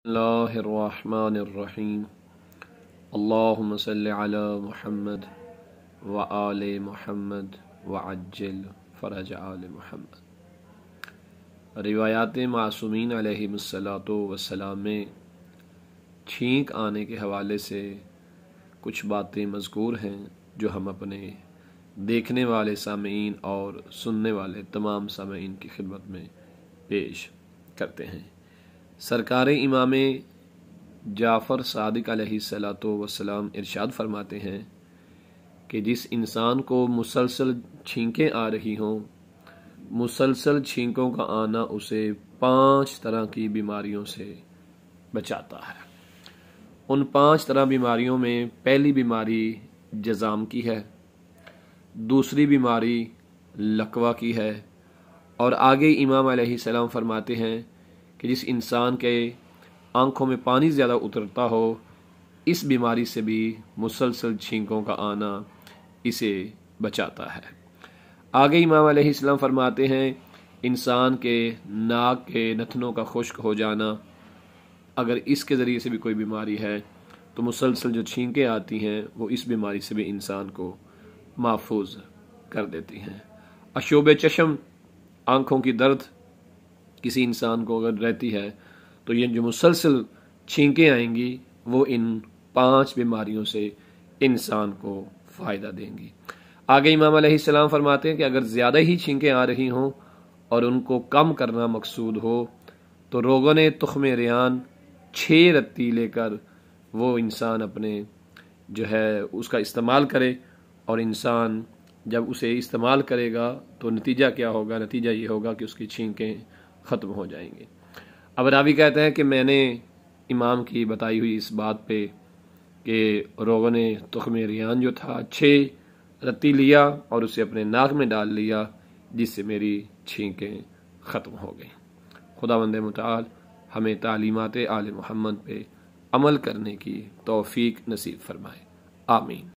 बिस्मिल्लाहिर्रहमानिर्रहीम। अल्लाहुम्मा सल्लि अला मुहम्मद व आले मुहम्मद व अज्जिल फरज आले मुहम्मद। रिवायात मासूमीन अलैहिमुस्सलातु वस्सलाम में छींक आने के हवाले से कुछ बातें मज़कूर हैं जो हम अपने देखने वाले सामीन और सुनने वाले तमाम सामीन की खिदमत में पेश करते हैं। सरकार इमाम जाफ़र सादिक अलैहिस्सलातु वस्सलाम इरशाद फरमाते हैं कि जिस इंसान को मुसलसल छींकें आ रही हों, मुसलसल छींकों का आना उसे 5 तरह की बीमारियों से बचाता है। उन 5 तरह बीमारियों में पहली बीमारी जज़ाम की है, दूसरी बीमारी लकवा की है, और आगे इमाम अलैहिस्सलाम फरमाते हैं कि जिस इंसान के आंखों में पानी ज़्यादा उतरता हो, इस बीमारी से भी मुसलसल छींकों का आना इसे बचाता है। आगे इमाम अलैहिस्सलाम फरमाते हैं इंसान के नाक के नथनों का खुश्क हो जाना, अगर इसके ज़रिए से भी कोई बीमारी है तो मुसलसल जो छींकें आती हैं वो इस बीमारी से भी इंसान को महफूज कर देती हैं। अशोब चश्म, आँखों की दर्द किसी इंसान को अगर रहती है तो ये जो मुसलसल छींकें आएंगी वो इन 5 बीमारियों से इंसान को फ़ायदा देंगी। आगे इमाम अलैहिस्सलाम फरमाते हैं कि अगर ज़्यादा ही छींकें आ रही हों और उनको कम करना मकसूद हो तो रोगन तुख्म रियान 6 रत्ती लेकर वो इंसान अपने जो है उसका इस्तेमाल करे, और इंसान जब उसे इस्तेमाल करेगा तो नतीजा क्या होगा? नतीजा ये होगा कि उसकी छींकें ख़त्म हो जाएंगी। अब रावी कहते हैं कि मैंने इमाम की बताई हुई इस बात पे कि रोगन तुख्म रियान जो था 6 रत्ती लिया और उसे अपने नाक में डाल लिया, जिससे मेरी छींकें ख़त्म हो गई। खुदावंद मुताल हमें तालीमात आले मुहम्मद पे अमल करने की तौफीक नसीब फरमाए। आमीन।